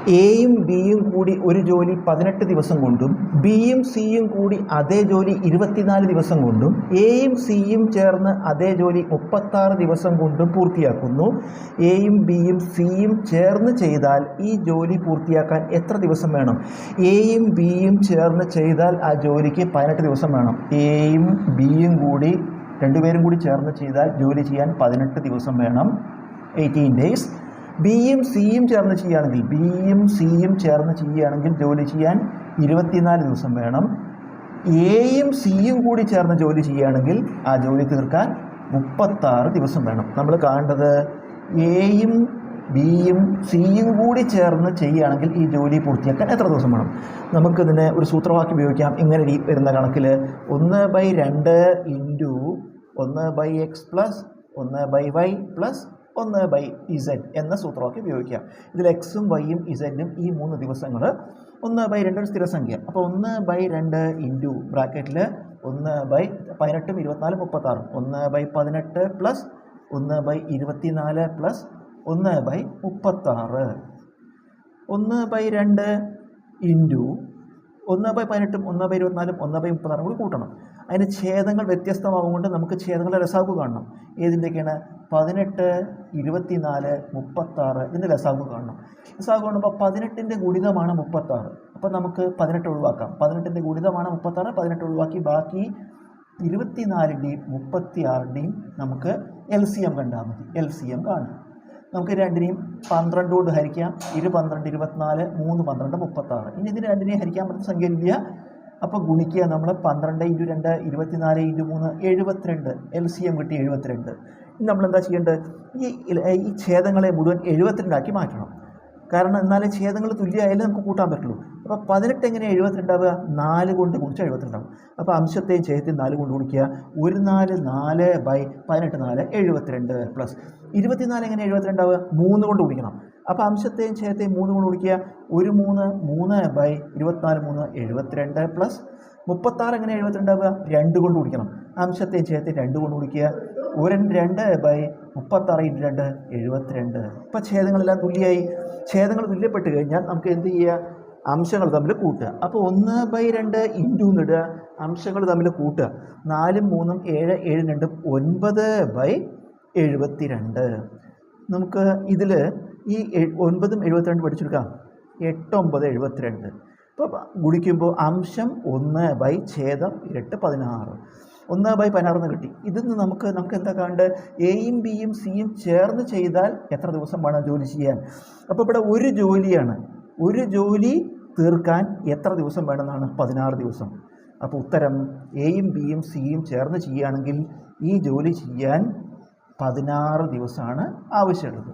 എയും ബിയും കൂടി ഒരു ജോലി 18 ദിവസം കൊണ്ടും ബിയും സിയും കൂടി അതേ ജോലി 24 ദിവസം കൊണ്ടും എയും സിയും ചേർന്ന് അതേ ജോലി 36 ദിവസം കൊണ്ടും പൂർത്തിയാക്കുന്നു. എയും ബിയും സിയും ചേർന്ന് ചെയ്താൽ ഈ ജോലി പൂർത്തിയാക്കാൻ എത്ര ദിവസം വേണം? എയും ബിയും ചേർന്ന് ചെയ്താൽ ആ ജോലിക്ക് 18 ദിവസം വേണം. എയും ബിയും കൂടി രണ്ടുപേരും കൂടി ചേർന്ന് ചെയ്താൽ ജോലി ചെയ്യാൻ 18 ദിവസം വേണം, 18 ഡേയ്സ്. ബിയും സിയും ചേർന്ന് ചെയ്യുകയാണെങ്കിൽ ജോലി ചെയ്യാൻ 24 ദിവസം വേണം. എയും സിയും കൂടി ചേർന്ന് ജോലി ചെയ്യുകയാണെങ്കിൽ ആ ജോലി തീർക്കാൻ 36 ദിവസം വേണം. നമ്മൾ കാണേണ്ടത് എയും ബിയും സിയും കൂടി ചേർന്ന് ചെയ്യുകയാണെങ്കിൽ ഈ ജോലി പൂർത്തിയാക്കാൻ എത്ര ദിവസം വേണം? നമുക്കിതിന് ഒരു സൂത്രവാക്യം ഉപയോഗിക്കാം. ഇങ്ങനെ വരുന്ന കണക്കിൽ 1/2 into 1/x plus 1/y plus 1/z എന്ന സൂത്രവാക്യം ഉപയോഗിക്കാം. ഇതിൽ എക്സും വൈയും ഇസഡും ഈ 3 ദിവസങ്ങൾ 1/2 ഒരു സ്ഥിരസംഖ്യ. അപ്പോൾ 1/2 ഇൻറ്റു ബ്രാക്കറ്റിൽ 1/18 24 36 1/18 പ്ലസ് 1/24 പ്ലസ് 1/36 1/2 ഇൻറ്റു 1/18 1/24 1/36 കൂടി കൂട്ടണം. അതിന് ഛേദങ്ങൾ വ്യത്യസ്തമാകുകൊണ്ട് നമുക്ക് ഛേദങ്ങളുടെ ലസാഗു കാണണം. ഏതിൻ്റെയൊക്കെയാണ്? 18 24 36 ഇതിൻ്റെ ലസാഗു കാണണം. ലസാഗു കാണുമ്പോൾ 18ൻ്റെ ഗുണിതമാണ് 36. അപ്പോൾ നമുക്ക് 18 ഒഴിവാക്കാം. 18ൻ്റെ ഗുണിതമാണ് 36, 18 ഒഴിവാക്കി ബാക്കി 24ൻ്റെയും 36ൻ്റെയും നമുക്ക് LCM കണ്ടാൽ മതി. LCM കാണും. നമുക്ക് രണ്ടിനെയും 12 കൊണ്ട് ഹരിക്കാം. 12 24 3 12 36. ഇനി ഇതിന് രണ്ടിനെയും ഹരിക്കാൻ പറ്റുന്ന സംഖ്യ ഇല്ല. അപ്പോൾ ഗുണിക്കുക. നമ്മൾ 12 × 2 24 × 3 72. LCM കിട്ടി 72. ഇനി നമ്മളെന്താ ചെയ്യേണ്ടത്? ഈ ഛേദങ്ങളെ മുഴുവൻ 72 ആക്കി മാറ്റണം. കാരണം എന്നാലേ ഛേദങ്ങൾ തുല്യമായാലും നമുക്ക് കൂട്ടാൻ പറ്റുള്ളൂ. അപ്പോൾ 18 എങ്ങനെ 72 ആവുക? 4 കൊണ്ട് ഗുണിച്ചാൽ 72 ആവും. അപ്പോൾ അംശത്തെയും ഛേദത്തെയും 4 കൊണ്ട് ഗുണിക്കുക. 1 4 4/18 4 72 പ്ലസ് 24 എങ്ങനെ 72 ആവുക? 3 കൊണ്ട് ഗുണിക്കണം. അപ്പോൾ അംശത്തെയും ഛേദത്തെയും 3 കൊണ്ട് ഗുണിക്കുക. 1 3 3/24 3 72 പ്ലസ് 36 എങ്ങനെ 72 ആവുക? 2 കൊണ്ട് ഗുണിക്കണം. അംശത്തെയും ഛേദത്തെയും 2 കൊണ്ട് ഗുണിക്കുക. 2/36 × 2 72. ഇപ്പോൾ ഛേദങ്ങളെല്ലാം തുല്യമായി. ഛേദങ്ങൾ തുല്യപ്പെട്ട് കഴിഞ്ഞാൽ നമുക്ക് എന്ത് ചെയ്യുക? അംശങ്ങൾ തമ്മിൽ കൂട്ടുക. അപ്പോൾ 1/2 ഇൻറ്റു എന്നിടുക, അംശങ്ങൾ തമ്മിൽ കൂട്ടുക. 4 3 7 7 2 9/72. നമുക്ക് ഇതിൽ ഈ 9 72 പഠിച്ചെടുക്കാം. 8 9 72. അപ്പോൾ ഗുണിക്കുമ്പോൾ അംശം 1/ഛേദം 16 1/16 കിട്ടി. ഇതിൽ നിന്ന് നമുക്ക് എന്താ കാണേണ്ടത്? എയും ബിയും സിയും ചേർന്ന് ചെയ്താൽ എത്ര ദിവസം വേണം ജോലി ചെയ്യാൻ? അപ്പോൾ ഇവിടെ ഒരു ജോലിയാണ്. ഒരു ജോലി തീർക്കാൻ എത്ര ദിവസം വേണമെന്നാണ്? 16 ദിവസം. അപ്പോൾ ഉത്തരം എയും ബിയും സിയും ചേർന്ന് ചെയ്യുകയാണെങ്കിൽ ഈ ജോലി ചെയ്യാൻ 16 ദിവസമാണ് ആവശ്യമുള്ളത്.